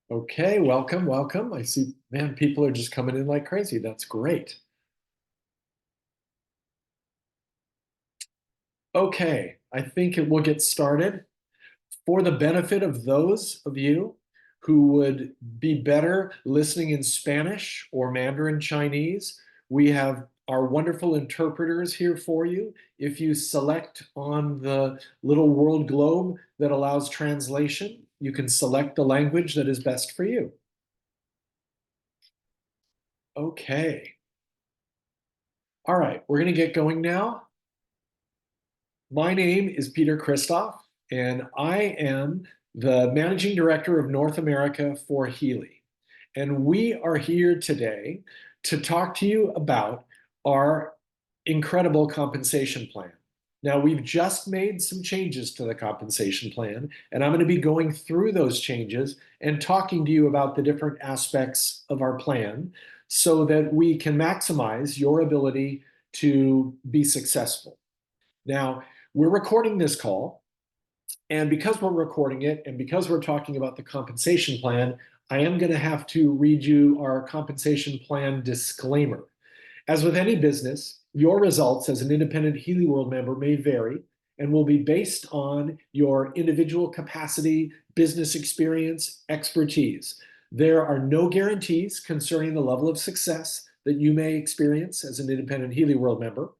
Okay, welcome, welcome. I see, man, people are just coming in like crazy. That's great. Okay, I think we'll get started. For the benefit of those of you who would be better listening in Spanish or Mandarin Chinese, we have our wonderful interpreters here for you. If you select on the little world globe that allows translation, you can select the language that is best for you. Okay. All right, we're going to get going now. My name is Peter Christoff, and I am the Managing Director of North America for Healy. And we are here today to talk to you about our incredible compensation plan. Now, we've just made some changes to the compensation plan, and I'm going to be going through those changes and talking to you about the different aspects of our plan so that we can maximize your ability to be successful. Now, we're recording this call, and because we're recording it and because we're talking about the compensation plan, I am going to have to read you our compensation plan disclaimer. As with any business, your results as an independent Healy World member may vary and will be based on your individual capacity, business experience, expertise. There are no guarantees concerning the level of success that you may experience as an independent Healy World member.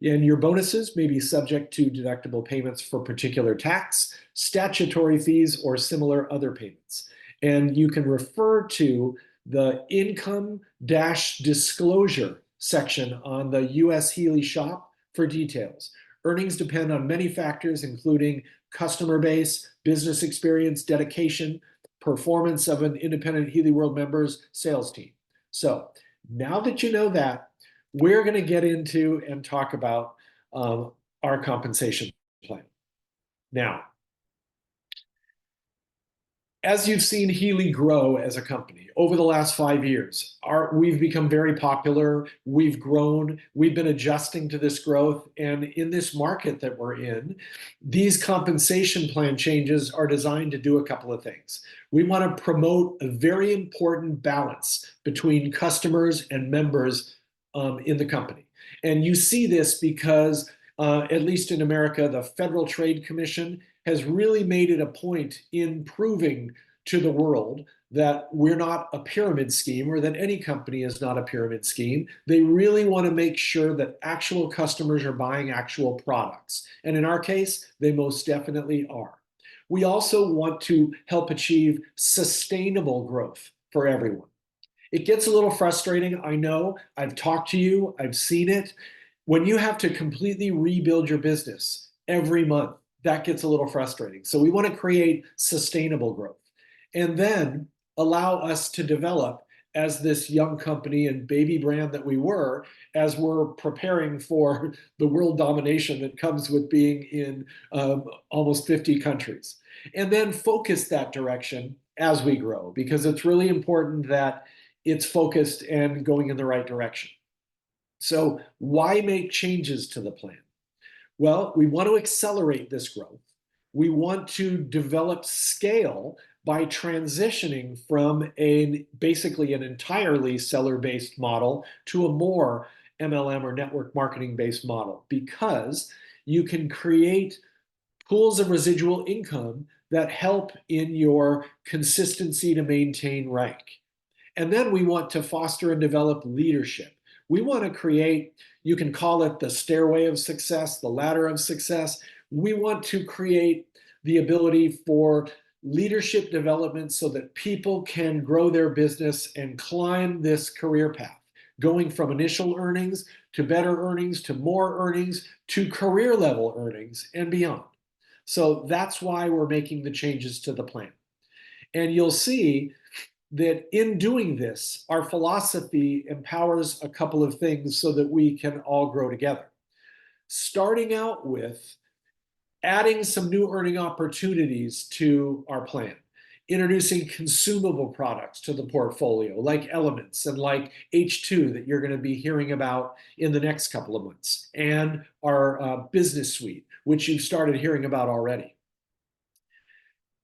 And your bonuses may be subject to deductible payments for particular tax, statutory fees, or similar other payments. And you can refer to the income disclosure section on the US Healy shop for details. Earnings depend on many factors, including customer base, business experience, dedication, performance of an independent Healy World member's sales team. So now that you know that, we're going to get into and talk about our compensation plan. Now, as you've seen Healy grow as a company over the last 5 years, we've become very popular. We've grown. We've been adjusting to this growth. And in this market that we're in, these compensation plan changes are designed to do a couple of things. We want to promote a very important balance between customers and members in the company. And you see this because, at least in America, the Federal Trade Commission has really made it a point in proving to the world that we're not a pyramid scheme or that any company is not a pyramid scheme. They really want to make sure that actual customers are buying actual products. And in our case, they most definitely are. We also want to help achieve sustainable growth for everyone. It gets a little frustrating. I know. I've talked to you, I've seen it. When you have to completely rebuild your business every month, that gets a little frustrating. So we want to create sustainable growth and then allow us to develop as this young company and baby brand that we were, as we're preparing for the world domination that comes with being in almost 50 countries. And then focus that direction as we grow, because it's really important that it's focused and going in the right direction. So why make changes to the plan? Well, we want to accelerate this growth. We want to develop scale by transitioning from basically an entirely seller-based model to a more MLM or network marketing-based model, because you can create pools of residual income that help in your consistency to maintain rank. And then we want to foster and develop leadership. We want to create, you can call it the stairway of success, the ladder of success. We want to create the ability for leadership development so that people can grow their business and climb this career path, going from initial earnings to better earnings to more earnings to career level earnings and beyond. So that's why we're making the changes to the plan. And you'll see that in doing this, our philosophy empowers a couple of things so that we can all grow together. Starting out with adding some new earning opportunities to our plan, introducing consumable products to the portfolio, like Elements and like H2 that you're going to be hearing about in the next couple of months, and our business suite, which you've started hearing about already.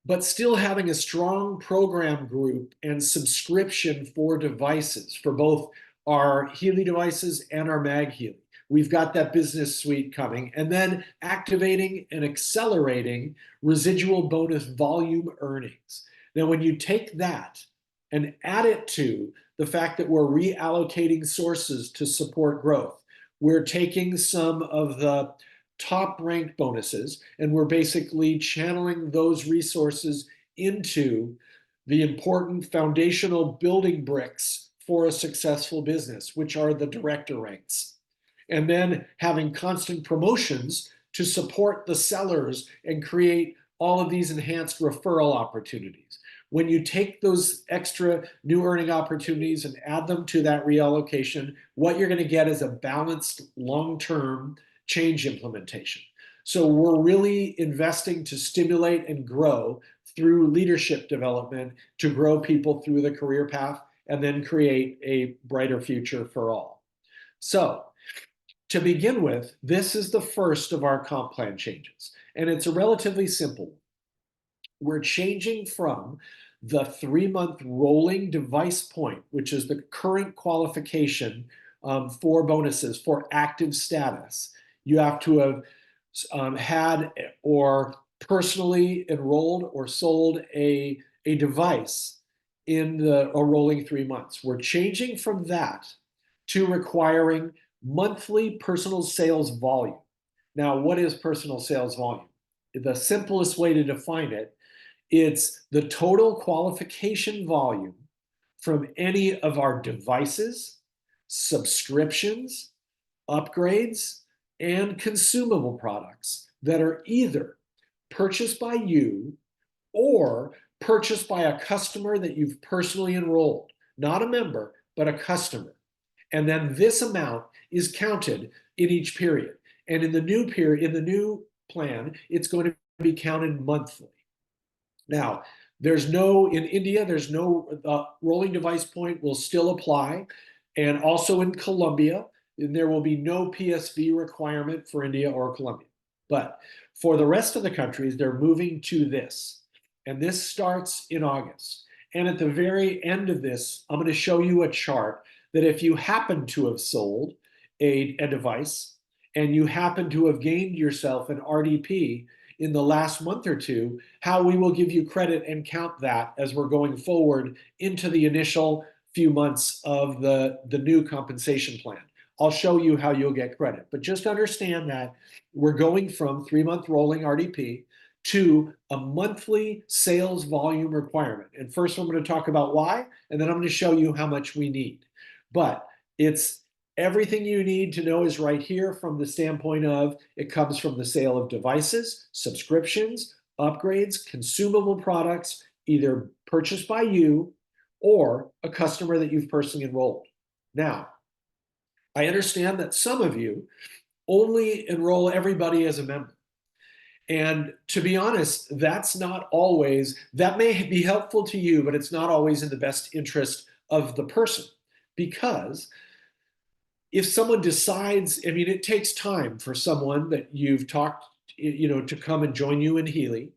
but still having a strong program group and subscription for devices for both our Healy devices and our Mag Healy. We've got that business suite coming, and then activating and accelerating residual bonus volume earnings. Now, when you take that and add it to the fact that we're reallocating sources to support growth, we're taking some of the top ranked bonuses and we're basically channeling those resources into the important foundational building bricks for a successful business, which are the director ranks. And then having constant promotions to support the sellers and create all of these enhanced referral opportunities. When you take those extra new earning opportunities and add them to that reallocation, what you're going to get is a balanced long-term change implementation. So we're really investing to stimulate and grow through leadership development to grow people through the career path and then create a brighter future for all. So to begin with, this is the first of our comp plan changes, and it's a relatively simple one. We're changing from the 3-month rolling device point, which is the current qualification for bonuses for active status. You have to have had or personally enrolled or sold a device in a rolling 3 months. We're changing from that to requiring monthly personal sales volume. Now, what is personal sales volume? The simplest way to define it, it's the total qualification volume from any of our devices, subscriptions, upgrades, and consumable products that are either purchased by you or purchased by a customer that you've personally enrolled, not a member, but a customer. And then this amount is counted in each period. And in the new period, in the new plan, it's going to be counted monthly. Now, in India, there's no rolling device point will still apply. And also in Colombia, there will be no PSV requirement for India or Colombia. But for the rest of the countries, they're moving to this. And this starts in August. And at the very end of this, I'm going to show you a chart that if you happen to have sold a device and you happen to have gained yourself an RDP in the last month or two, how we will give you credit and count that as we're going forward into the initial few months of the new compensation plan. I'll show you how you'll get credit. But just understand that we're going from 3-month rolling RDP to a monthly sales volume requirement. And first I'm going to talk about why, and then I'm going to show you how much we need. But it's everything you need to know is right here from the standpoint of it comes from the sale of devices, subscriptions, upgrades, consumable products, either purchased by you or a customer that you've personally enrolled. Now, I understand that some of you only enroll everybody as a member. And to be honest, that may be helpful to you, but it's not always in the best interest of the person. Because if someone decides, it takes time for someone that you've talked, to come and join you in Healy.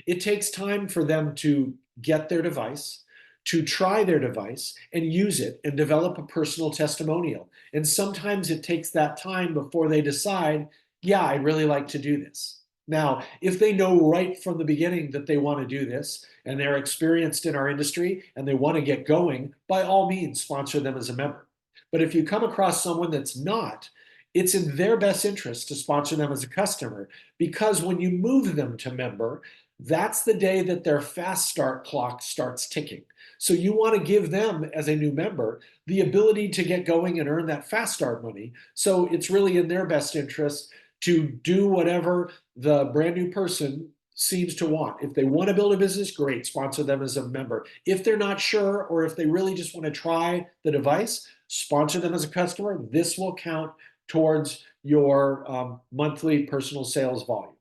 It takes time for them to get their device, to try their device and use it and develop a personal testimonial. And sometimes it takes that time before they decide, yeah, I'd really like to do this. Now, if they know right from the beginning that they want to do this and they're experienced in our industry and they want to get going, by all means, sponsor them as a member. But if you come across someone that's not, it's in their best interest to sponsor them as a customer, because when you move them to member, that's the day that their fast start clock starts ticking. So you want to give them, as a new member, the ability to get going and earn that fast start money. So it's really in their best interest to do whatever the brand new person seems to want. If they want to build a business, great, sponsor them as a member. If they're not sure, or if they really just want to try the device, sponsor them as a customer. This will count towards your monthly personal sales volume.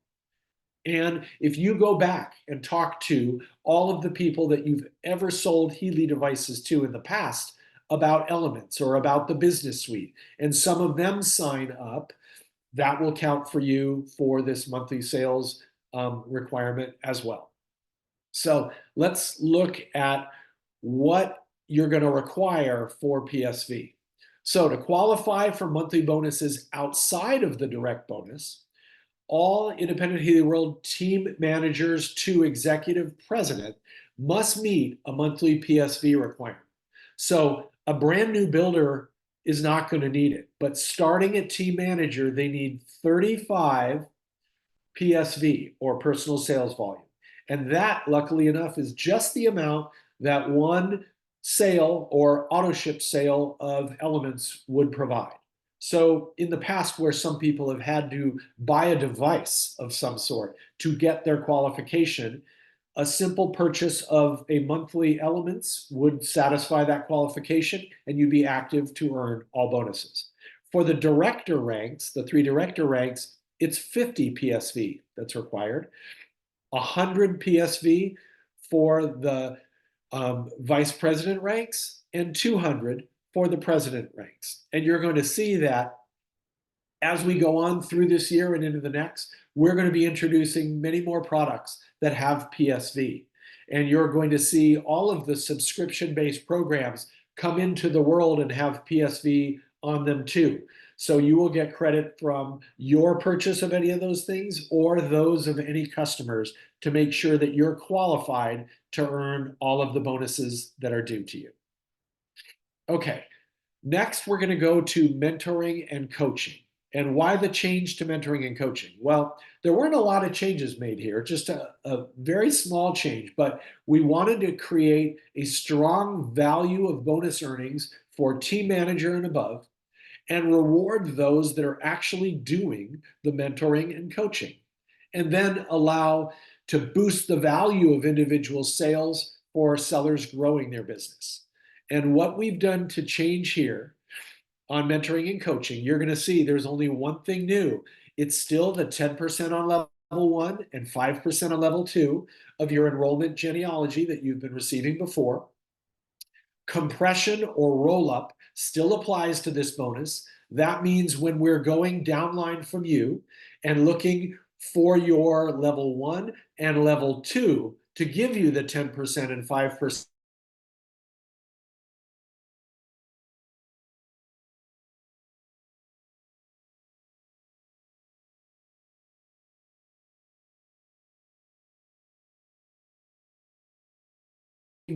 And if you go back and talk to all of the people that you've ever sold Healy devices to in the past about Elements or about the business suite, and some of them sign up, that will count for you for this monthly sales requirement as well. So let's look at what you're going to require for PSV. So to qualify for monthly bonuses outside of the direct bonus, all independent Healy World team managers to executive president must meet a monthly PSV requirement. So a brand new builder is not going to need it, but starting at team manager, they need 35 PSV or personal sales volume. And that, luckily enough, is just the amount that one sale or auto ship sale of elements would provide. So in the past, where some people have had to buy a device of some sort to get their qualification, a simple purchase of a monthly elements would satisfy that qualification and you'd be active to earn all bonuses. For the director ranks, the 3 director ranks, it's 50 PSV that's required, 100 PSV for the vice president ranks, and 200 for the president ranks. And you're going to see that as we go on through this year and into the next, we're going to be introducing many more products that have PSV. And you're going to see all of the subscription-based programs come into the world and have PSV on them too. So you will get credit from your purchase of any of those things or those of any customers to make sure that you're qualified to earn all of the bonuses that are due to you. Okay, next we're going to go to mentoring and coaching. And why the change to mentoring and coaching? Well, there weren't a lot of changes made here, just a very small change, but we wanted to create a strong value of bonus earnings for team manager and above and reward those that are actually doing the mentoring and coaching, and then allow to boost the value of individual sales for sellers growing their business. And what we've done to change here on mentoring and coaching, you're going to see there's only one thing new. It's still the 10% on level 1 and 5% on level 2 of your enrollment genealogy that you've been receiving before. Compression or roll-up still applies to this bonus. That means when we're going downline from you and looking for your level 1 and level 2 to give you the 10% and 5%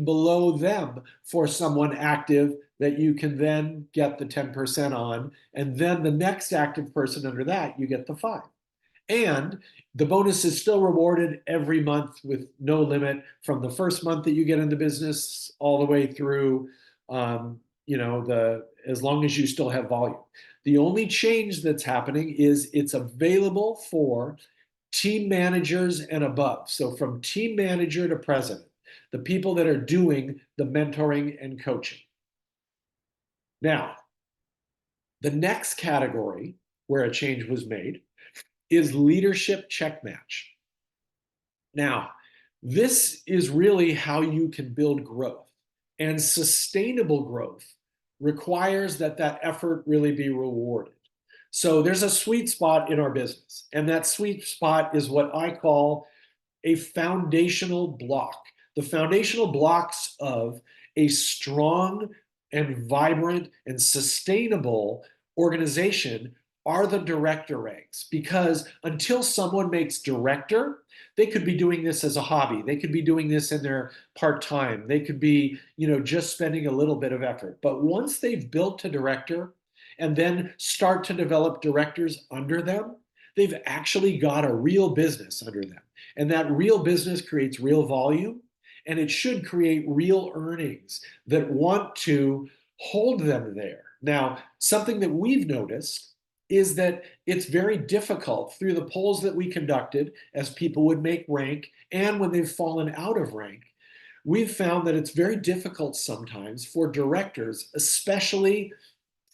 below them for someone active that you can then get the 10% on. And then the next active person under that, you get the 5. And the bonus is still rewarded every month with no limit from the first month that you get in the business all the way through, as long as you still have volume. The only change that's happening is it's available for team managers and above. So from team manager to president, the people that are doing the mentoring and coaching. Now, the next category where a change was made is leadership check match. Now, this is really how you can build growth, and sustainable growth requires that that effort really be rewarded. So there's a sweet spot in our business, and that sweet spot is what I call a foundational block. The foundational blocks of a strong and vibrant and sustainable organization are the director ranks, because until someone makes director, they could be doing this as a hobby. They could be doing this in their part-time. They could be, just spending a little bit of effort. But once they've built to director and then start to develop directors under them, they've actually got a real business under them. And that real business creates real volume, and it should create real earnings that want to hold them there. Now, something that we've noticed is that it's very difficult through the polls that we conducted as people would make rank and when they've fallen out of rank. We've found that it's very difficult sometimes for directors, especially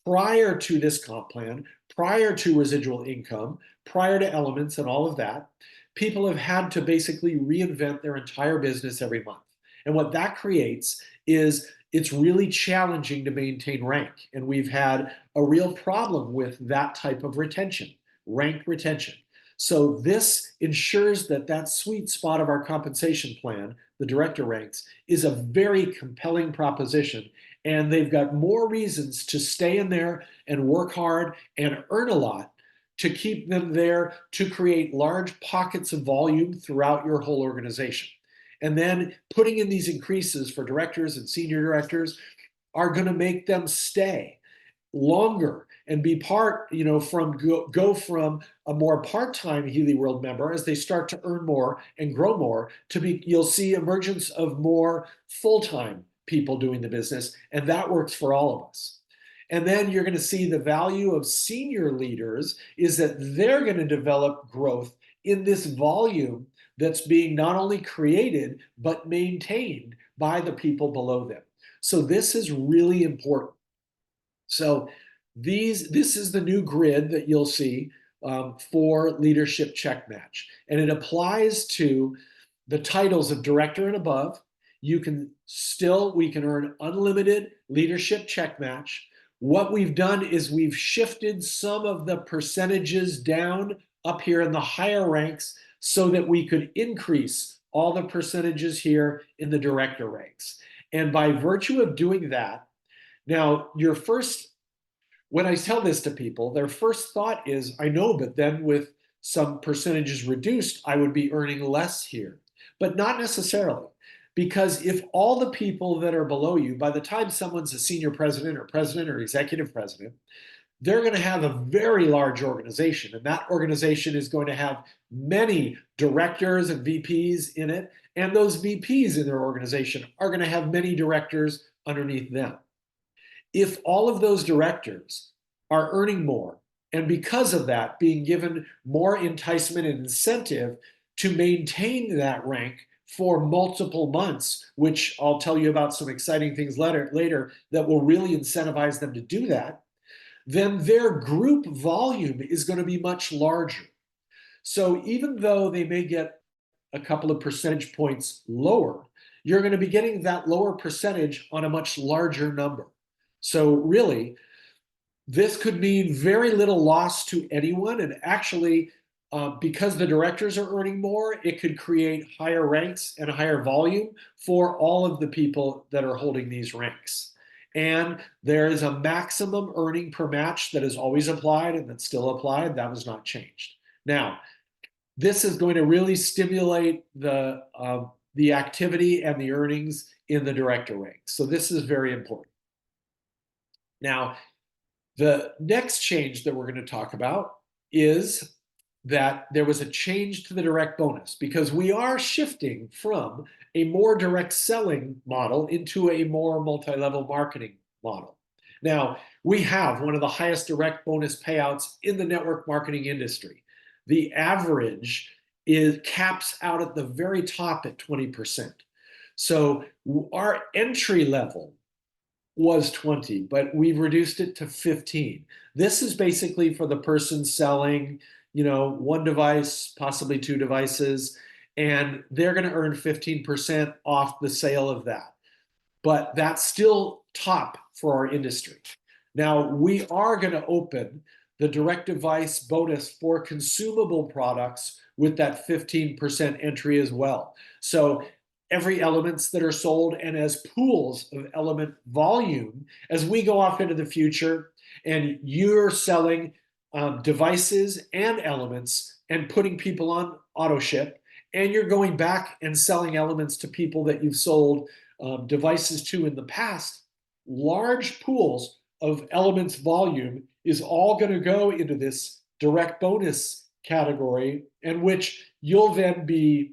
prior to this comp plan, prior to residual income, prior to elements and all of that, people have had to basically reinvent their entire business every month. And what that creates is it's really challenging to maintain rank. And we've had a real problem with that type of retention, rank retention. So this ensures that that sweet spot of our compensation plan, the director ranks, is a very compelling proposition. And they've got more reasons to stay in there and work hard and earn a lot to keep them there to create large pockets of volume throughout your whole organization. And then putting in these increases for directors and senior directors are going to make them stay longer and be part, from go from a more part-time Healy World member as they start to earn more and grow more to be, you'll see emergence of more full-time people doing the business, and that works for all of us. And then you're going to see the value of senior leaders is that they're going to develop growth in this volume that's being not only created, but maintained by the people below them. So this is really important. So this is the new grid that you'll see for leadership check match. And it applies to the titles of director and above. We can earn unlimited leadership check match. What we've done is we've shifted some of the percentages down up here in the higher ranks so that we could increase all the percentages here in the director ranks. And by virtue of doing that, now when I tell this to people, their first thought is, I know, but then with some percentages reduced, I would be earning less here. But not necessarily. Because if all the people that are below you, by the time someone's a senior president or executive president, they're going to have a very large organization. And that organization is going to have many directors and VPs in it. And those VPs in their organization are going to have many directors underneath them. If all of those directors are earning more, and because of that, being given more enticement and incentive to maintain that rank for multiple months, which I'll tell you about some exciting things later that will really incentivize them to do that, then their group volume is going to be much larger. So even though they may get a couple of percentage points lower, you're going to be getting that lower percentage on a much larger number. So really, this could mean very little loss to anyone. And actually, because the directors are earning more, it could create higher ranks and a higher volume for all of the people that are holding these ranks. And there is a maximum earning per match that is always applied and that's still applied. That was not changed. Now, this is going to really stimulate the activity and the earnings in the director ranks. So this is very important. Now, the next change that we're going to talk about is that there was a change to the direct bonus because we are shifting from a more direct selling model into a more multi-level marketing model. Now, we have one of the highest direct bonus payouts in the network marketing industry. The average caps out at the very top at 20%. So our entry level was 20, but we've reduced it to 15. This is basically for the person selling, one device, possibly two devices, and they're going to earn 15% off the sale of that. But that's still top for our industry. Now, we are going to open the direct device bonus for consumable products with that 15% entry as well. So every elements that are sold and as pools of element volume, as we go off into the future and you're selling devices and elements and putting people on auto ship, and you're going back and selling elements to people that you've sold devices to in the past, large pools of elements volume is all going to go into this direct bonus category, in which you'll then be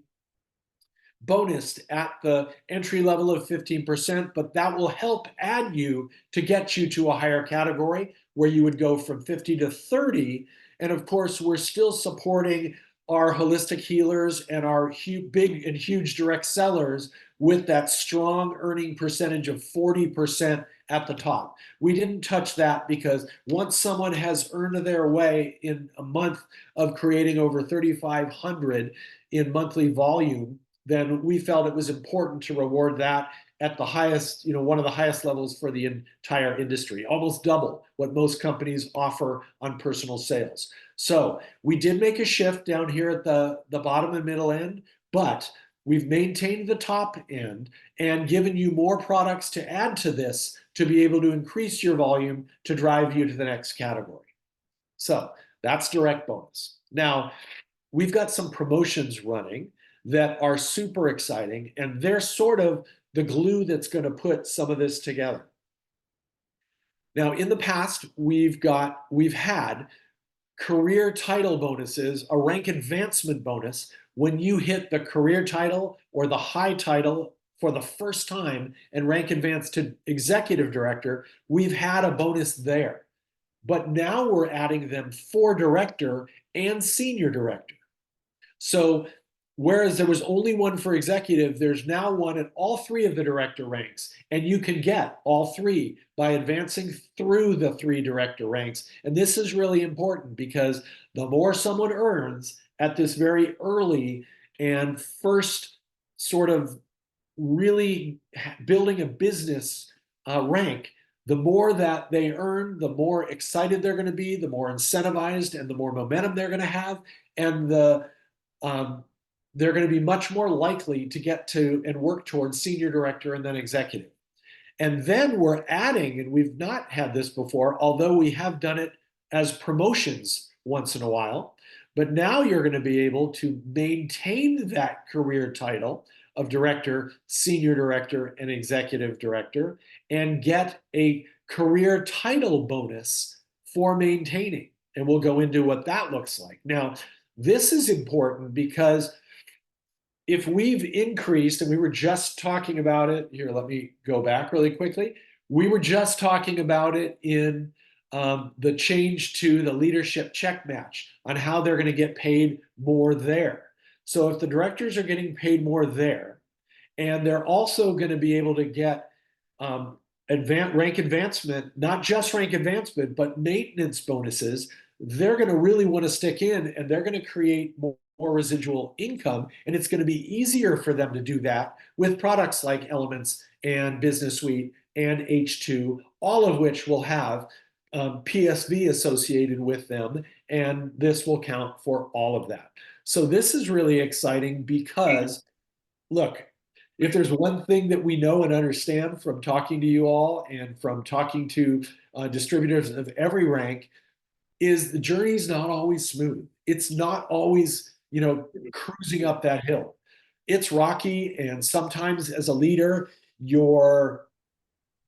bonused at the entry level of 15%, but that will help add you to get you to a higher category where you would go from 50 to 30. And of course, we're still supporting our holistic healers and our big and huge direct sellers with that strong earning percentage of 40% at the top. We didn't touch that because once someone has earned their way in a month of creating over 3,500 in monthly volume, then we felt it was important to reward that at the highest, one of the highest levels for the entire industry, almost double what most companies offer on personal sales. So we did make a shift down here at the bottom and middle end, but we've maintained the top end and given you more products to add to this to be able to increase your volume to drive you to the next category. So that's direct bonus. Now, we've got some promotions running that are super exciting, and they're sort of the glue that's going to put some of this together. Now, in the past, we've had career title bonuses, a rank advancement bonus when you hit the career title or the high title for the first time and rank advance to executive director. We've had a bonus there, but now we're adding them for director and senior director. So whereas there was only one for executive, there's now one at all three of the director ranks. And you can get all three by advancing through the three director ranks. And this is really important because the more someone earns at this very early and first sort of really building a business rank, the more that they earn, the more excited they're going to be, the more incentivized and the more momentum they're going to have. And they're going to be much more likely to get to and work towards senior director and then executive. And then we're adding, and we've not had this before, although we have done it as promotions once in a while, but now you're going to be able to maintain that career title of director, senior director, and executive director, and get a career title bonus for maintaining. And we'll go into what that looks like. Now, this is important because if we've increased, and we were just talking about it, here, let me go back really quickly. We were just talking about it in the change to the leadership check match on how they're going to get paid more there. So if the directors are getting paid more there, and they're also going to be able to get rank advancement, not just rank advancement, but maintenance bonuses, they're going to really want to stick in, and they're going to create more residual income. And it's going to be easier for them to do that with products like Elements and Business Suite and H2, all of which will have PSV associated with them. And this will count for all of that. So this is really exciting because, look, if there's one thing that we know and understand from talking to you all and from talking to distributors of every rank, is the journey's not always smooth. It's not always, cruising up that hill. It's rocky, and sometimes as a leader, you're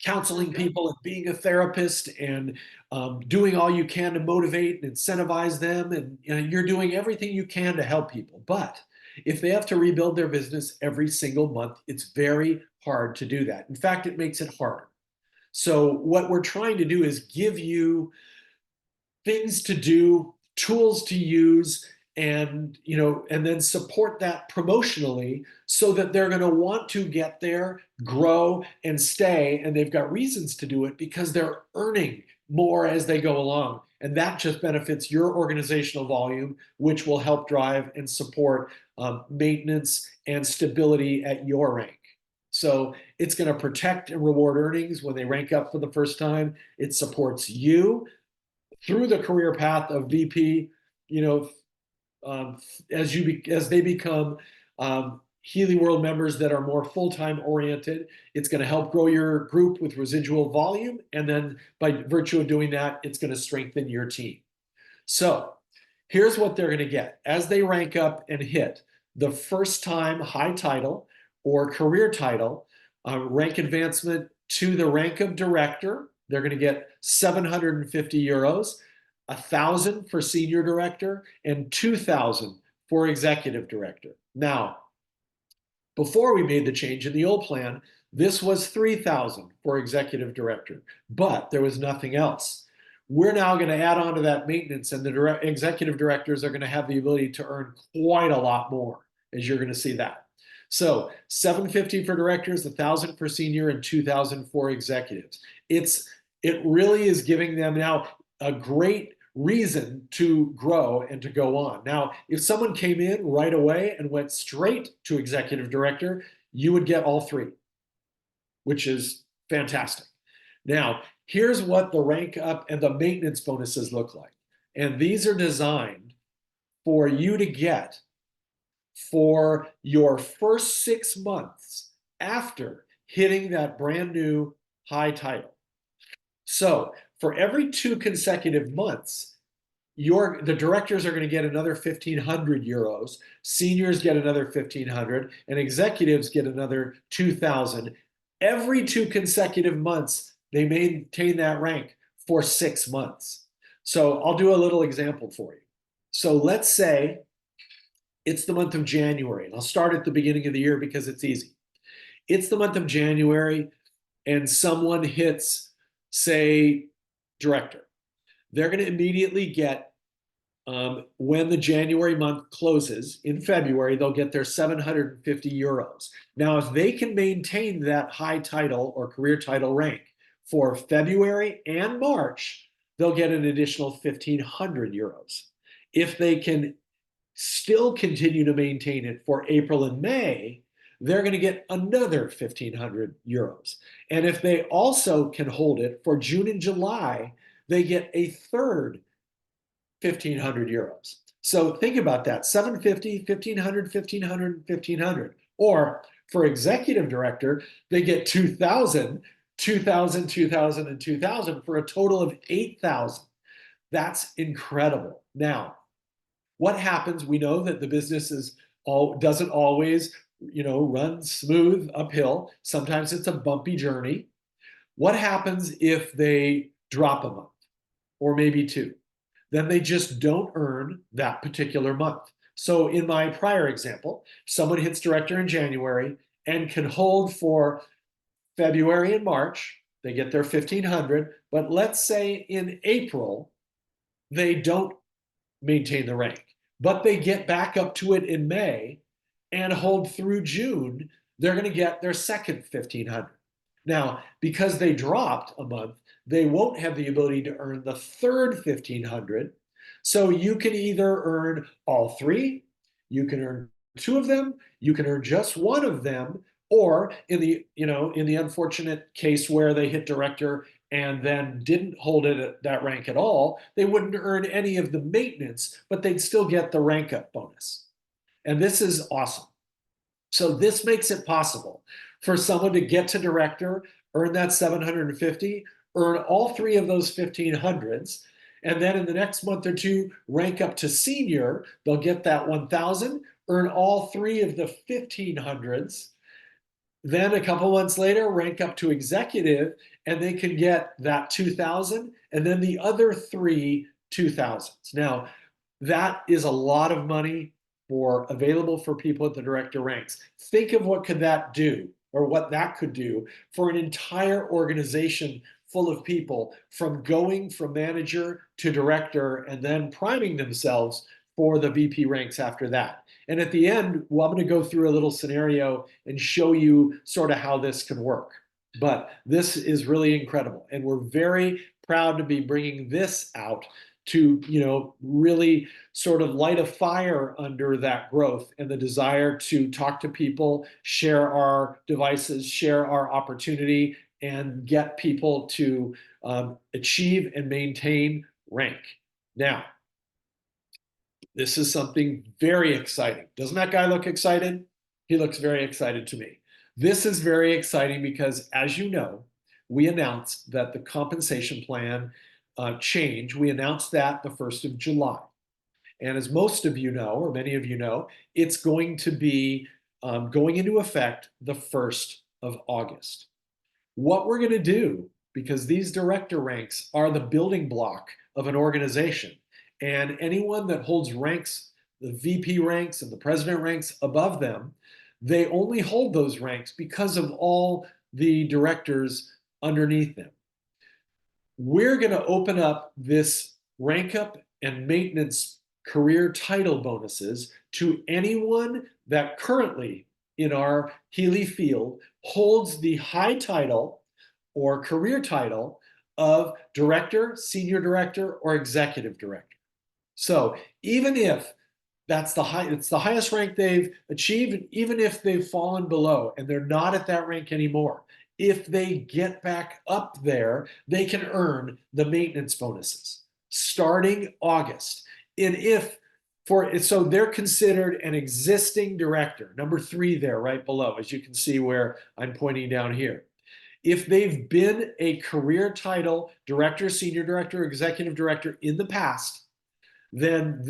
counseling people and being a therapist and doing all you can to motivate and incentivize them, and you're doing everything you can to help people. But if they have to rebuild their business every single month, it's very hard to do that. In fact, it makes it harder. So what we're trying to do is give you things to do, tools to use, and and then support that promotionally so that they're going to want to get there, grow, and stay. And they've got reasons to do it because they're earning more as they go along. And that just benefits your organizational volume, which will help drive and support maintenance and stability at your rank. So it's going to protect and reward earnings when they rank up for the first time. It supports you through the career path of VP, as they become Healy World members that are more full-time oriented. It's going to help grow your group with residual volume, and then by virtue of doing that, it's going to strengthen your team. So here's what they're going to get as they rank up and hit the first time high title or career title, rank advancement to the rank of director. They're going to get 750 euros, 1,000 for senior director, and 2,000 for executive director. Now, before we made the change in the old plan, this was 3,000 for executive director, but there was nothing else. We're now going to add on to that maintenance, and the executive directors are going to have the ability to earn quite a lot more, as you're going to see that. So 750 for directors, 1,000 for senior, and 2,000 for executives. It really is giving them now a great reason to grow and to go on. Now, if someone came in right away and went straight to executive director, you would get all three, which is fantastic. Now, here's what the rank up and the maintenance bonuses look like. And these are designed for you to get for your first 6 months after hitting that brand new high title. So for every 2 consecutive months, the directors are going to get another 1,500 euros, seniors get another 1,500, and executives get another 2,000. Every 2 consecutive months, they maintain that rank for 6 months. So I'll do a little example for you. So let's say it's the month of January, and I'll start at the beginning of the year because it's easy. It's the month of January, and someone hits, say, director. They're going to immediately get, when the January month closes in February, they'll get their 750 euros. Now, if they can maintain that high title or career title rank for February and March, they'll get an additional 1,500 euros. If they can still continue to maintain it for April and May, they're going to get another 1,500 euros. And if they also can hold it for June and July, they get a third 1,500 euros. So think about that, 750, 1,500, 1,500, 1,500. Or for executive director, they get 2,000, 2,000, 2,000, and 2,000 for a total of 8,000. That's incredible. Now, what happens? We know that the business doesn't always, run smooth uphill. Sometimes it's a bumpy journey. What happens if they drop a month or maybe 2? Then they just don't earn that particular month. So in my prior example, someone hits director in January and can hold for February and March, they get their 1,500, but let's say in April, they don't maintain the rank, but they get back up to it in May and hold through June, they're going to get their second 1,500. Now, because they dropped a month, they won't have the ability to earn the third 1,500. So you can either earn all three, you can earn 2 of them, you can earn just 1 of them, or in the unfortunate case where they hit director and then didn't hold it at that rank at all, they wouldn't earn any of the maintenance, but they'd still get the rank up bonus. And this is awesome. So this makes it possible for someone to get to director, earn that 750, earn all 3 of those 1,500s, and then in the next month or 2, rank up to senior. They'll get that 1,000, earn all 3 of the 1,500s. Then a couple months later, rank up to executive, and they can get that 2,000, and then the other 3 2,000s. Now, that is a lot of money available for people at the director ranks. Think of what could that do, or what that could do for an entire organization full of people from going from manager to director and then priming themselves for the VP ranks after that. And at the end, well, I'm going to go through a little scenario and show you sort of how this can work. But this is really incredible. And we're very proud to be bringing this out to, really sort of light a fire under that growth and the desire to talk to people, share our devices, share our opportunity, and get people to achieve and maintain rank. Now, this is something very exciting. Doesn't that guy look excited? He looks very excited to me. This is very exciting because, as you know, we announced that the compensation plan change, we announced that the 1st of July. And as most of you know, or many of you know, it's going to be going into effect the 1st of August. What we're going to do, because these director ranks are the building block of an organization, and anyone that holds ranks, the VP ranks and the president ranks above them, they only hold those ranks because of all the directors underneath them. We're going to open up this rank up and maintenance career title bonuses to anyone that currently in our Healy field holds the high title or career title of director, senior director, or executive director. So even if it's the highest rank they've achieved, even if they've fallen below and they're not at that rank anymore, if they get back up there, they can earn the maintenance bonuses starting August. And so they're considered an existing director, number 3 there right below, as you can see where I'm pointing down here. If they've been a career title director, senior director, executive director in the past, then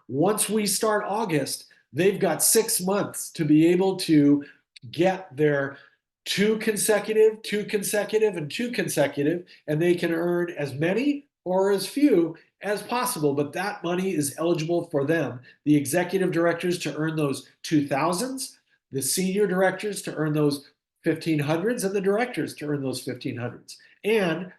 once we start August, they've got 6 months to be able to get their 2 consecutive, 2 consecutive, and 2 consecutive, and they can earn as many or as few as possible. But that money is eligible for them, the executive directors, to earn those 2000s, the senior directors to earn those 1500s, and the directors to earn those 1500s. And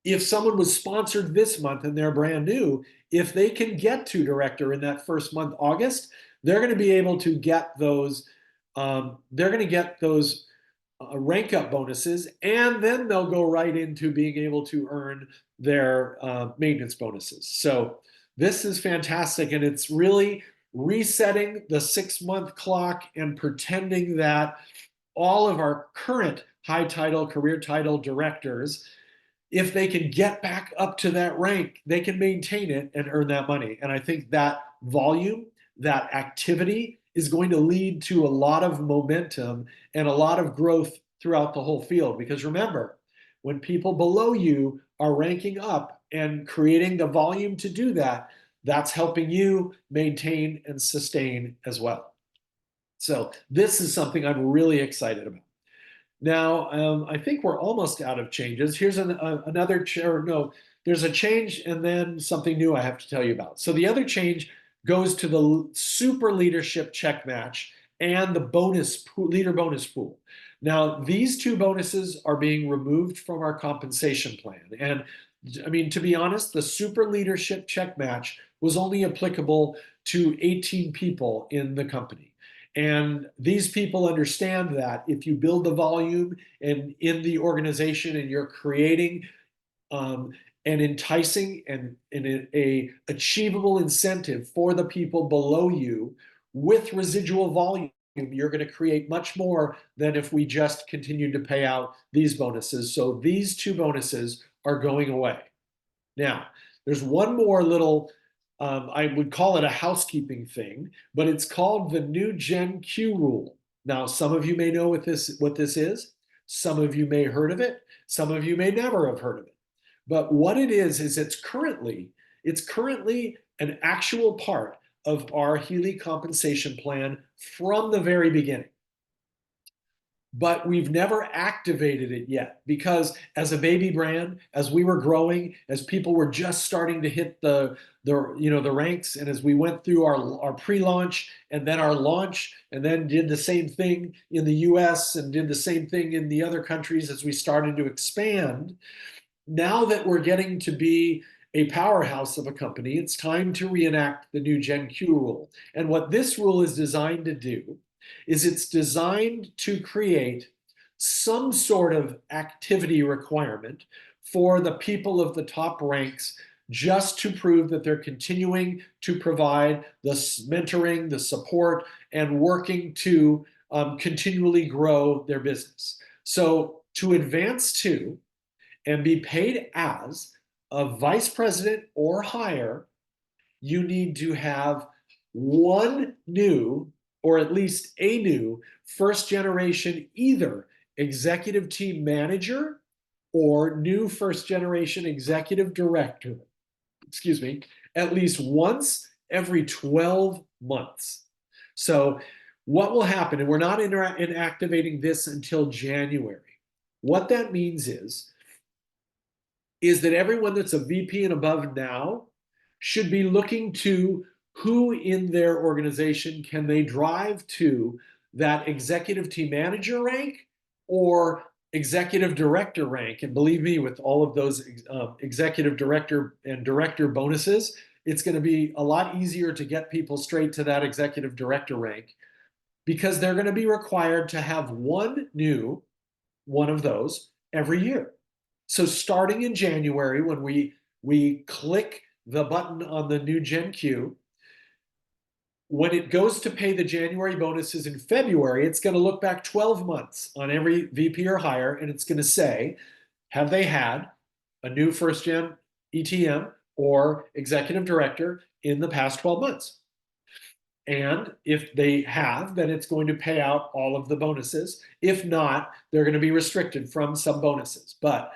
if someone was sponsored this month and they're brand new, if they can get to director in that first month, August, they're going to be able to get those. They're going to get those rank up bonuses, and then they'll go right into being able to earn their maintenance bonuses. So this is fantastic, and it's really resetting the 6-month clock and pretending that all of our current high title, career title directors, if they can get back up to that rank, they can maintain it and earn that money. And I think that volume, that activity is going to lead to a lot of momentum and a lot of growth throughout the whole field. Because remember, when people below you are ranking up and creating the volume to do that, that's helping you maintain and sustain as well. So this is something I'm really excited about. Now, I think we're almost out of changes. Here's another no, there's a change and then something new I have to tell you about. So the other change goes to the super leadership check match and the leader bonus pool. Now, these 2 bonuses are being removed from our compensation plan. And I mean, to be honest, the super leadership check match was only applicable to 18 people in the company. And these people understand that if you build the volume and in the organization and you're creating an enticing and a achievable incentive for the people below you with residual volume, you're going to create much more than if we just continued to pay out these bonuses. So these 2 bonuses are going away. Now, there's one more little I would call it a housekeeping thing, but it's called the new Gen Q rule. Now, some of you may know what this is. Some of you may have heard of it. Some of you may never have heard of it. But what it is it's currently an actual part of our Healy compensation plan from the very beginning. But we've never activated it yet because as a baby brand, as we were growing, as people were just starting to hit the ranks, and as we went through our pre-launch and then our launch, and then did the same thing in the US and did the same thing in the other countries as we started to expand, now that we're getting to be a powerhouse of a company, it's time to reenact the new Gen Q rule. And what this rule is designed to do is it's designed to create some sort of activity requirement for the people of the top ranks, just to prove that they're continuing to provide the mentoring, the support, and working to continually grow their business. So to advance to and be paid as a vice president or higher, you need to have one new, or at least a new, first generation either executive team manager or new first generation executive director, at least once every 12 months. So what will happen, and we're not inactivating this until January. What that means is that everyone that's a VP and above now should be looking to who in their organization can they drive to that executive team manager rank or executive director rank. And believe me, with all of those executive director and director bonuses, it's going to be a lot easier to get people straight to that executive director rank, because they're going to be required to have one of those every year. So starting in January, when we click the button on the new Gen Q, when it goes to pay the January bonuses in February, it's going to look back 12 months on every VP or higher, and it's going to say, have they had a new first gen ETM or executive director in the past 12 months? And if they have, then it's going to pay out all of the bonuses. If not, they're going to be restricted from some bonuses. But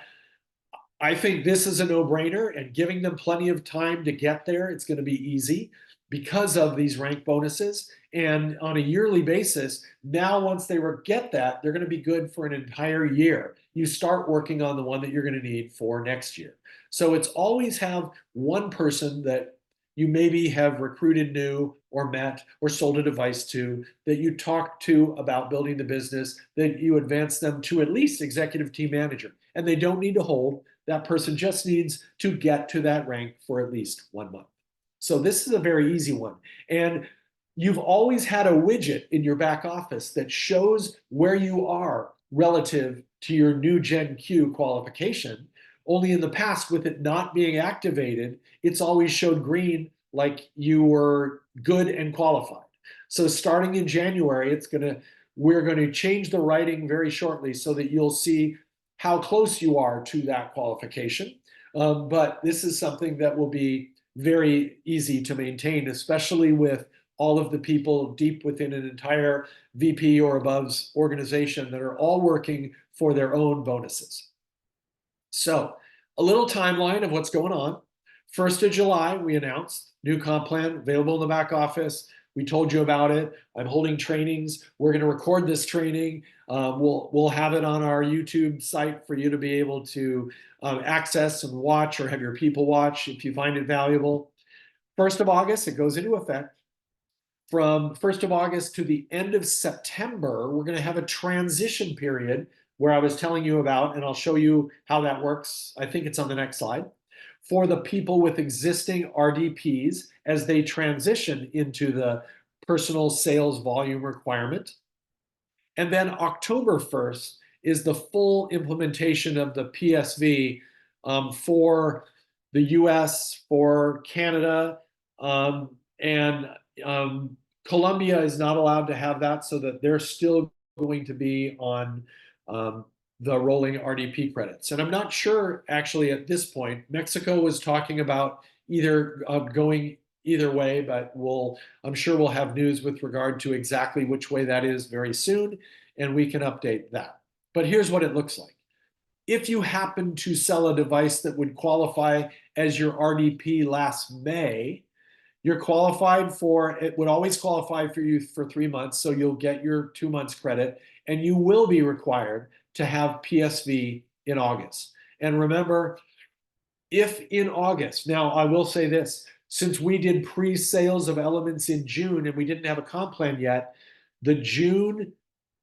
I think this is a no-brainer, and giving them plenty of time to get there, it's going to be easy because of these rank bonuses. And on a yearly basis, now once they get that, they're going to be good for an entire year. You start working on the one that you're going to need for next year. So it's always have one person that you maybe have recruited new or met or sold a device to, that you talk to about building the business, that you advance them to at least executive team manager. And they don't need to hold. That person just needs to get to that rank for at least 1 month. So this is a very easy one. And you've always had a widget in your back office that shows where you are relative to your new Gen Q qualification. Only in the past, with it not being activated, it's always showed green, like you were good and qualified. So starting in January, we're going to change the writing very shortly so that you'll see how close you are to that qualification. But this is something that will be very easy to maintain, especially with all of the people deep within an entire VP or above's organization that are all working for their own bonuses. So a little timeline of what's going on. 1st of July, we announced new comp plan available in the back office. We told you about it. I'm holding trainings. We're going to record this training. We'll have it on our YouTube site for you to be able to access and watch, or have your people watch if you find it valuable. 1st of August, it goes into effect. From 1st of August to the end of September, we're going to have a transition period where I was telling you about, and I'll show you how that works. I think it's on the next slide. For the people with existing RDPs as they transition into the personal sales volume requirement. And then October 1st is the full implementation of the PSV for the US, for Canada, and Colombia is not allowed to have that, so that they're still going to be on the rolling RDP credits. And I'm not sure, actually, at this point. Mexico was talking about either going either way, but I'm sure we'll have news with regard to exactly which way that is very soon, and we can update that. But here's what it looks like. If you happen to sell a device that would qualify as your RDP last May, you're qualified for, it would always qualify for you for 3 months, so you'll get your 2 months credit, and you will be required to have PSV in August. And remember, if in August, now I will say this, since we did pre-sales of elements in June and we didn't have a comp plan yet, the June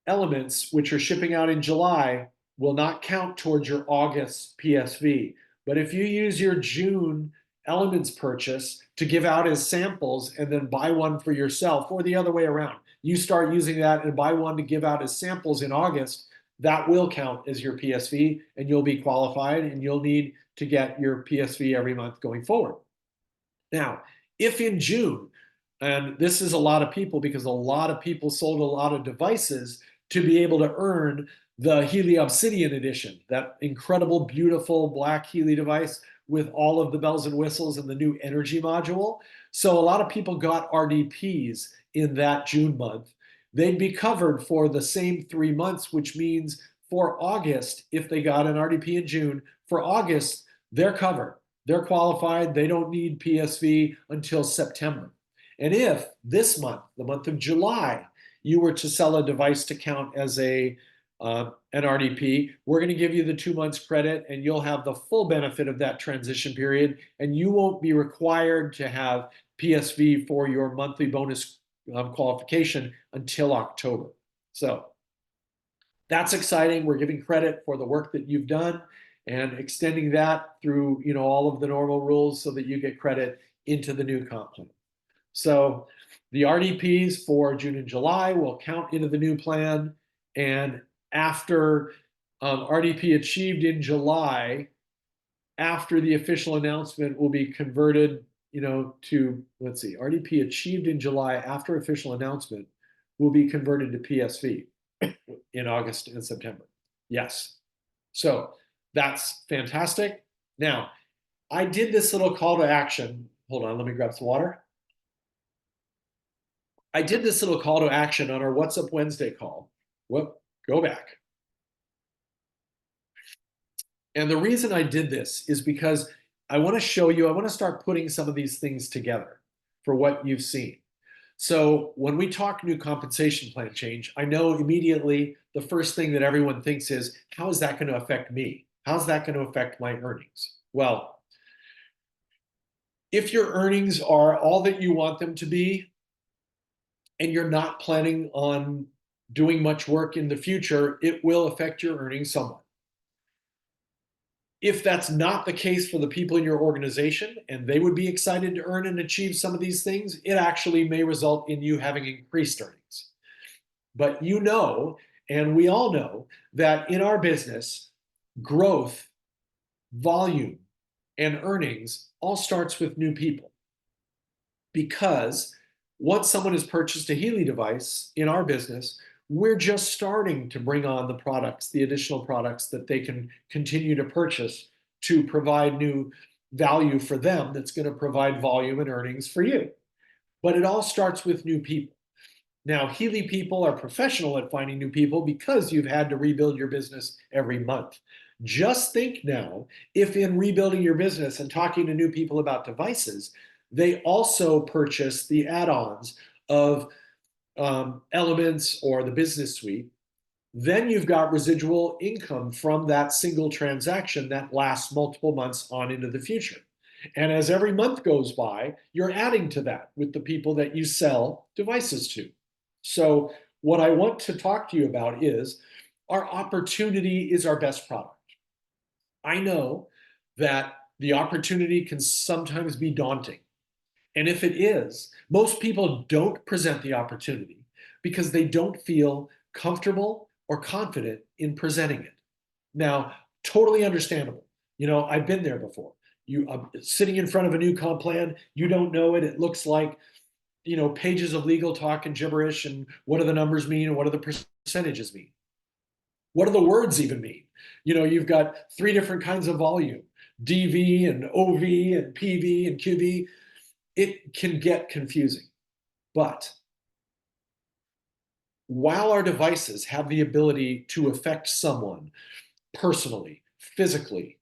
elements, which are shipping out in July, will not count towards your August PSV. But if you use your June elements purchase to give out as samples and then buy one for yourself, or the other way around, you start using that and buy one to give out as samples in August, that will count as your PSV, and you'll be qualified, and you'll need to get your PSV every month going forward. Now, if in June, and this is a lot of people because a lot of people sold a lot of devices to be able to earn the Healy Obsidian edition, that incredible, beautiful black Healy device with all of the bells and whistles and the new energy module. So a lot of people got RDPs in that June month. They'd be covered for the same 3 months, which means for August, if they got an RDP in June, for August, they're covered. They're qualified. They don't need PSV until September. And if this month, the month of July, you were to sell a device to count as an RDP, we're going to give you the 2 months credit, and you'll have the full benefit of that transition period, and you won't be required to have PSV for your monthly bonus qualification until October. So that's exciting. We're giving credit for the work that you've done and extending that through all of the normal rules so that you get credit into the new comp plan. So the RDPs for June and July will count into the new plan, and after RDP achieved in July after the official announcement will be converted, to, let's see, RDP achieved in July after official announcement will be converted to PSV in August and September. Yes. So that's fantastic. Now, I did this little call to action. Hold on, let me grab some water. I did this little call to action on our What's Up Wednesday call. Whoop, go back. And the reason I did this is because I want to show you, I want to start putting some of these things together for what you've seen. So when we talk new compensation plan change, I know immediately the first thing that everyone thinks is, how is that going to affect me? How's that going to affect my earnings? Well, if your earnings are all that you want them to be, and you're not planning on doing much work in the future, it will affect your earnings somewhat. If that's not the case for the people in your organization and they would be excited to earn and achieve some of these things, it actually may result in you having increased earnings. But and we all know that in our business, growth, volume, and earnings all starts with new people. Because once someone has purchased a Healy device in our business, we're just starting to bring on the products, the additional products that they can continue to purchase to provide new value for them that's going to provide volume and earnings for you. But it all starts with new people. Now, Healy people are professional at finding new people because you've had to rebuild your business every month. Just think now, if in rebuilding your business and talking to new people about devices, they also purchase the add-ons of Elements or the business suite, then you've got residual income from that single transaction that lasts multiple months on into the future. And as every month goes by, you're adding to that with the people that you sell devices to. So what I want to talk to you about is our opportunity is our best product. I know that the opportunity can sometimes be daunting. And if it is, most people don't present the opportunity because they don't feel comfortable or confident in presenting it. Now, totally understandable. I've been there before. Sitting in front of a new comp plan, you don't know it. It looks like, pages of legal talk and gibberish, and what do the numbers mean and what do the percentages mean? What do the words even mean? You've got three different kinds of volume, DV and OV and PV and QV. It can get confusing. But while our devices have the ability to affect someone personally, physically,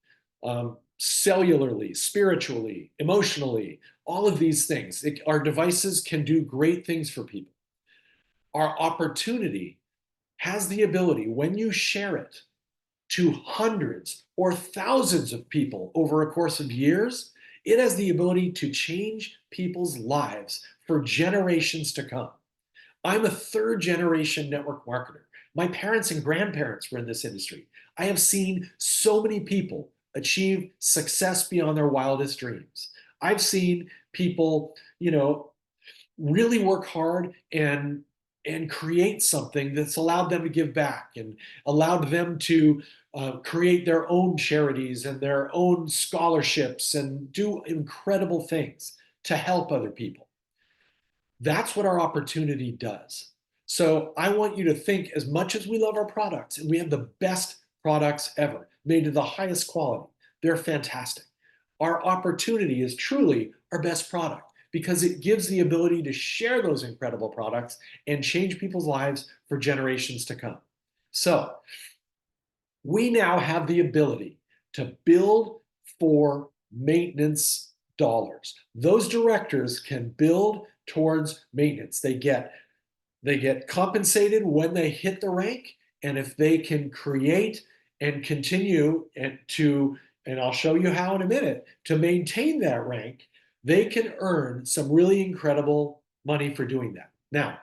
cellularly, spiritually, emotionally, all of these things, our devices can do great things for people. Our opportunity has the ability, when you share it to hundreds or thousands of people over a course of years, it has the ability to change people's lives for generations to come. I'm a third generation network marketer. My parents and grandparents were in this industry. I have seen so many people achieve success beyond their wildest dreams. I've seen people, really work hard and create something that's allowed them to give back and allowed them to create their own charities and their own scholarships and do incredible things to help other people. That's what our opportunity does. So I want you to think, as much as we love our products, and we have the best products ever, made to the highest quality, they're fantastic. Our opportunity is truly our best product because it gives the ability to share those incredible products and change people's lives for generations to come. So we now have the ability to build for maintenance dollars. Those directors can build towards maintenance. They get compensated when they hit the rank, and if they can create and continue and I'll show you how in a minute, to maintain that rank, they can earn some really incredible money for doing that. Now,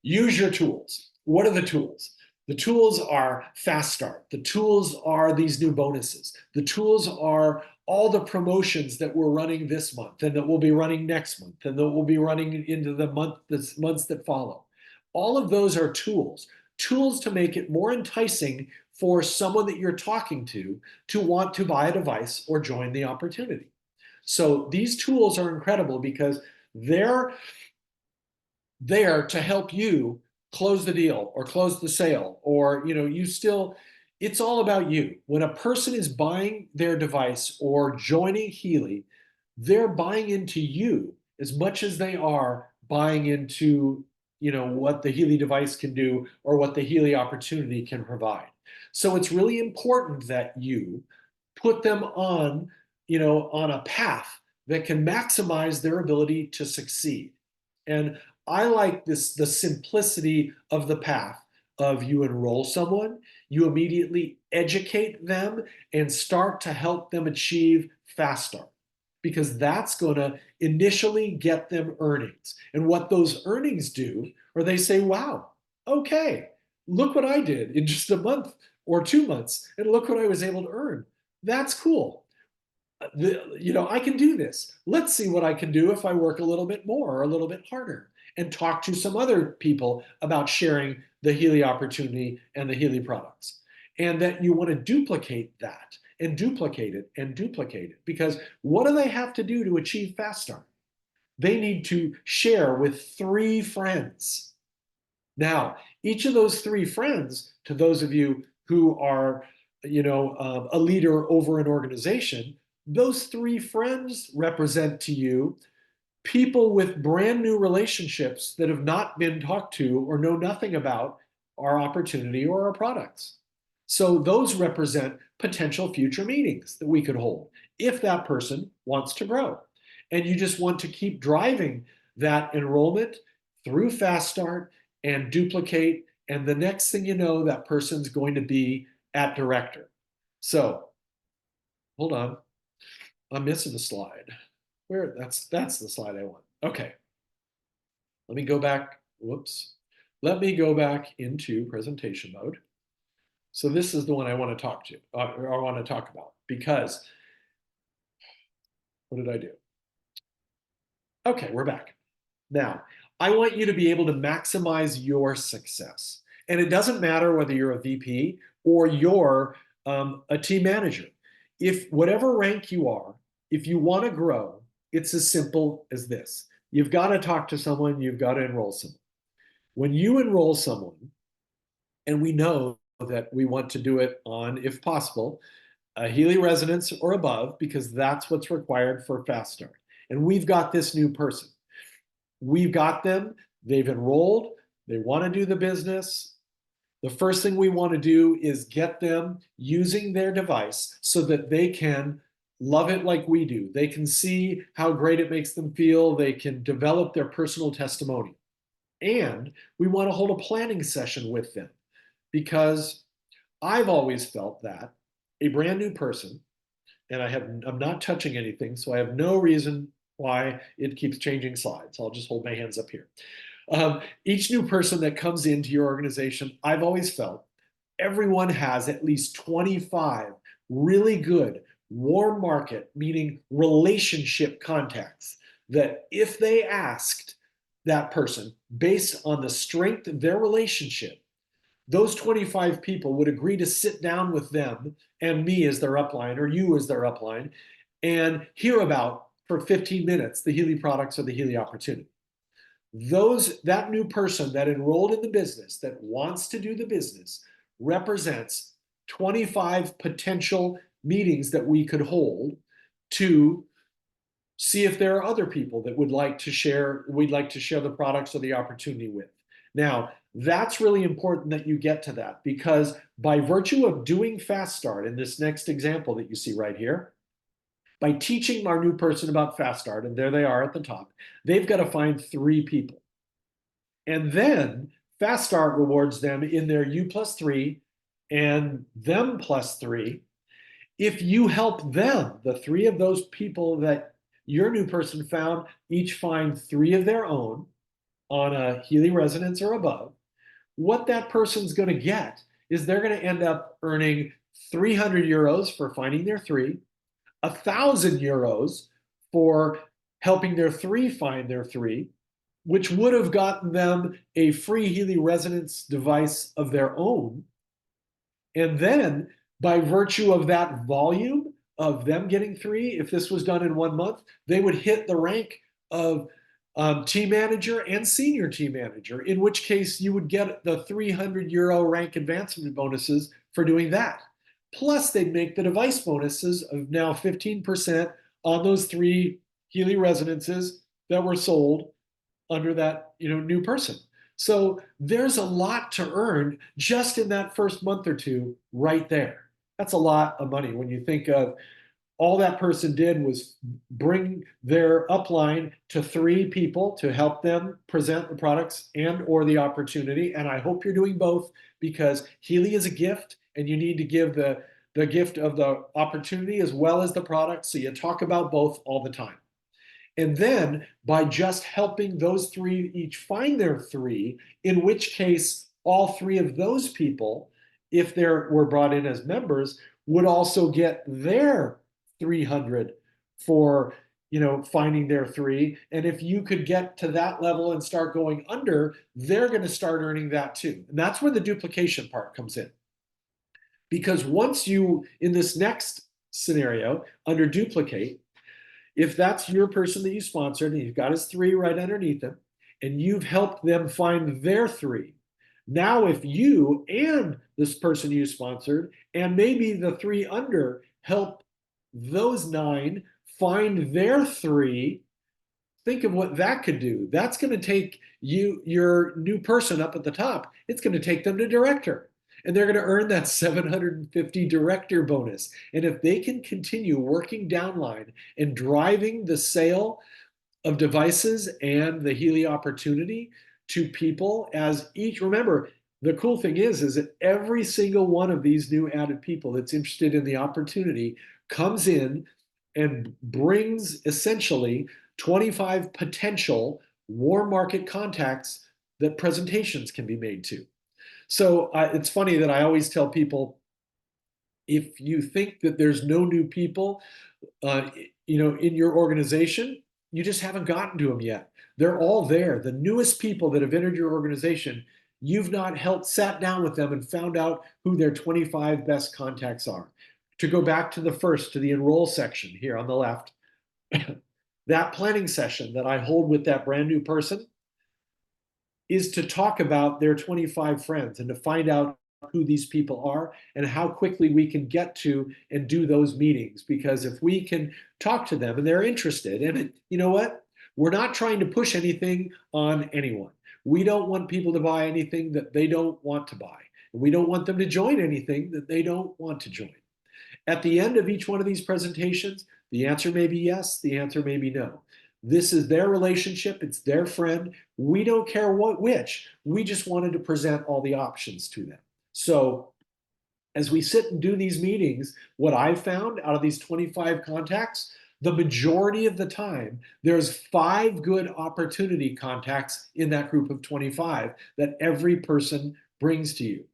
use your tools. What are the tools? The tools are Fast Start. The tools are these new bonuses. The tools are all the promotions that we're running this month and that we'll be running next month and that we'll be running into the months that follow. All of those are tools to make it more enticing for someone that you're talking to want to buy a device or join the opportunity. So these tools are incredible because they're there to help you close the deal or close the sale, or you still, it's all about you. When a person is buying their device or joining Healy, they're buying into you as much as they are buying into what the Healy device can do or what the Healy opportunity can provide. So it's really important that you put them on a path that can maximize their ability to succeed. And I like the simplicity of the path of you enroll someone, you immediately educate them and start to help them achieve fast start, because that's going to initially get them earnings. And what those earnings do, or they say, wow, okay, look what I did in just a month or 2 months, and look what I was able to earn. That's cool. I can do this. Let's see what I can do if I work a little bit more or a little bit harder, and talk to some other people about sharing the Healy opportunity and the Healy products. And that you want to duplicate that and duplicate it and duplicate it. Because what do they have to do to achieve Fast Start? They need to share with 3 friends. Now, each of those 3 friends, to those of you who are, a leader over an organization, those 3 friends represent to you people with brand new relationships that have not been talked to or know nothing about our opportunity or our products. So those represent potential future meetings that we could hold if that person wants to grow. And you just want to keep driving that enrollment through Fast Start and duplicate. And the next thing you know, that person's going to be at director. So hold on, I'm missing a slide. Where that's the slide I want. Okay, let me go back. Whoops. Let me go back into presentation mode. So this is the one I want to talk to, or I want to talk about, because what did I do? Okay, we're back. Now, I want you to be able to maximize your success. And it doesn't matter whether you're a VP or you're a team manager. If whatever rank you are, if you want to grow, it's as simple as this. You've got to talk to someone, you've got to enroll someone. When you enroll someone, and we know that we want to do it on, if possible, a Healy residence or above, because that's what's required for Fast Start. And we've got this new person. We've got them, they've enrolled, they want to do the business. The first thing we want to do is get them using their device so that they can love it like we do. They can see how great it makes them feel. They can develop their personal testimony. And we want to hold a planning session with them, because I've always felt that a brand new person, and I'm not touching anything, so I have no reason why it keeps changing slides. I'll just hold my hands up here. Each new person that comes into your organization, I've always felt everyone has at least 25 really good warm market, meaning relationship contacts, that if they asked that person based on the strength of their relationship, those 25 people would agree to sit down with them and me as their upline, or you as their upline, and hear about, for 15 minutes, the Healy products or the Healy opportunity. That new person that enrolled in the business, that wants to do the business, represents 25 potential meetings that we could hold to see if there are other people that we'd like to share the products or the opportunity with. Now, that's really important that you get to that, because by virtue of doing Fast Start in this next example that you see right here, by teaching our new person about Fast Start, and there they are at the top, they've got to find 3 people. And then Fast Start rewards them in their U plus 3 and them plus 3. If you help them, the 3 of those people that your new person found, each find 3 of their own on a Healy residence or above, what that person's going to get is they're going to end up earning 300 euros for finding their 3, 1,000 euros for helping their 3 find their 3, which would have gotten them a free Healy residence device of their own. And then by virtue of that volume of them getting three, if this was done in 1 month, they would hit the rank of team manager and senior team manager, in which case you would get the €300 rank advancement bonuses for doing that. Plus, they'd make the device bonuses of now 15% on those three Healy residences that were sold under that new person. So there's a lot to earn just in that first month or two right there. That's a lot of money when you think of all that person did was bring their upline to three people to help them present the products and or the opportunity. And I hope you're doing both, because Healy is a gift and you need to give the gift of the opportunity as well as the product. So you talk about both all the time. And then by just helping those three each find their three, in which case all three of those people, if they were brought in as members, would also get their 300 for finding their three. And if you could get to that level and start going under, they're going to start earning that too. And that's where the duplication part comes in. Because once you, in this next scenario, under duplicate, if that's your person that you sponsored and you've got his three right underneath him and you've helped them find their three, now if you and this person you sponsored and maybe the three under help those 9 find their three, think of what that could do. That's going to take your new person up at the top. It's going to take them to director. And they're going to earn that 750 director bonus. And if they can continue working downline and driving the sale of devices and the Healy opportunity to people as each, remember, the cool thing is that every single one of these new added people that's interested in the opportunity comes in and brings essentially 25 potential warm market contacts that presentations can be made to. So it's funny that I always tell people, if you think that there's no new people, in your organization, you just haven't gotten to them yet. They're all there. The newest people that have entered your organization, you've not sat down with them and found out who their 25 best contacts are. To go back to the enroll section here on the left, that planning session that I hold with that brand new person is to talk about their 25 friends and to find out who these people are and how quickly we can get to and do those meetings. Because if we can talk to them and they're interested, and you know what? We're not trying to push anything on anyone. We don't want people to buy anything that they don't want to buy. We don't want them to join anything that they don't want to join. At the end of each one of these presentations, the answer may be yes, the answer may be no. This is their relationship, it's their friend. We don't care which. We just wanted to present all the options to them. So as we sit and do these meetings, what I've found out of these 25 contacts, the majority of the time, there's 5 good opportunity contacts in that group of 25 that every person brings to you.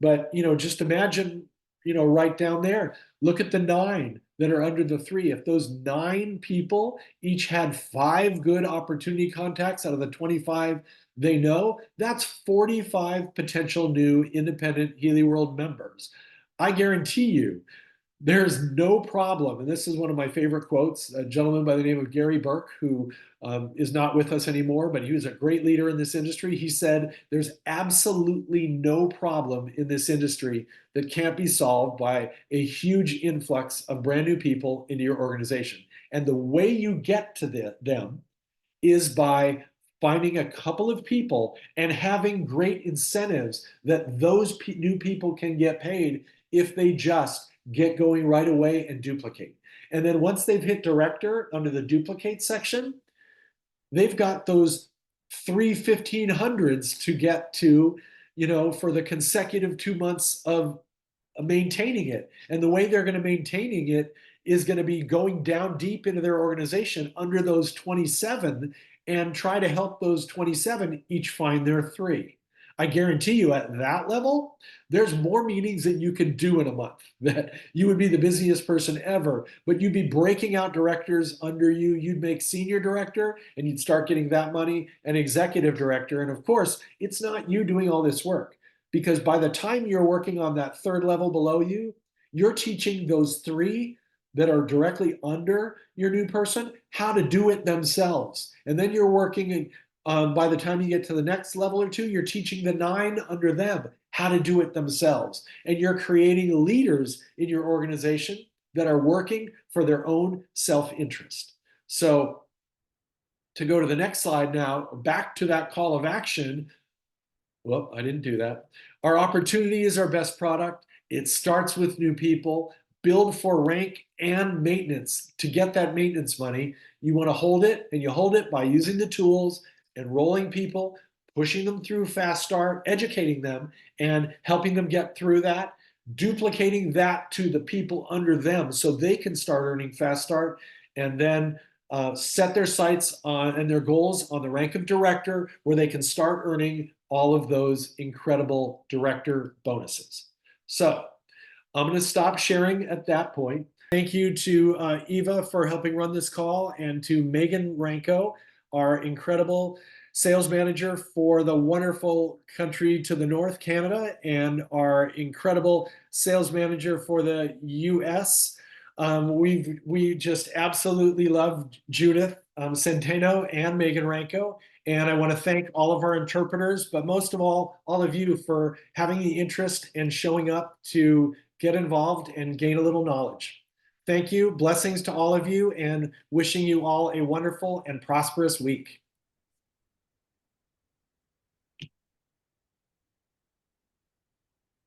But just imagine, right down there, look at the 9 that are under the 3. If those 9 people each had 5 good opportunity contacts out of the 25 they know, that's 45 potential new independent Healy World members. I guarantee you there's no problem, and this is one of my favorite quotes, a gentleman by the name of Gary Burke, who is not with us anymore, but he was a great leader in this industry. He said, there's absolutely no problem in this industry that can't be solved by a huge influx of brand new people into your organization. And the way you get to them is by finding a couple of people and having great incentives that those new people can get paid if they just get going right away and duplicate. And then once they've hit director under the duplicate section, they've got those 3 1500s to get to, for the consecutive 2 months of maintaining it. And the way they're going to maintaining it is going to be going down deep into their organization under those 27 and try to help those 27 each find their 3. I guarantee you at that level, there's more meetings that you can do in a month, that you would be the busiest person ever, but you'd be breaking out directors under you. You'd make senior director and you'd start getting that money, and executive director. And of course, it's not you doing all this work. because by the time you're working on that third level below you, you're teaching those three that are directly under your new person how to do it themselves. And then you're working, by the time you get to the next level or two, you're teaching the nine under them how to do it themselves. And you're creating leaders in your organization that are working for their own self-interest. So to go to the next slide now, back to that call of action. Well, I didn't do that. Our opportunity is our best product. It starts with new people. Build for rank and maintenance. To get that maintenance money, you want to hold it, and you hold it by using the tools, enrolling people, pushing them through Fast Start, educating them, and helping them get through that, duplicating that to the people under them so they can start earning Fast Start, and then set their sights on and their goals on the rank of director, where they can start earning all of those incredible director bonuses. So I'm going to stop sharing at that point. Thank you to Eva for helping run this call, and to Megan Ranko, our incredible sales manager for the wonderful country to the north, Canada, and our incredible sales manager for the US. We just absolutely love Judith Centeno and Megan Ranko. And I want to thank all of our interpreters, but most of all of you for having the interest and showing up to get involved and gain a little knowledge. Thank you. Blessings to all of you, and wishing you all a wonderful and prosperous week.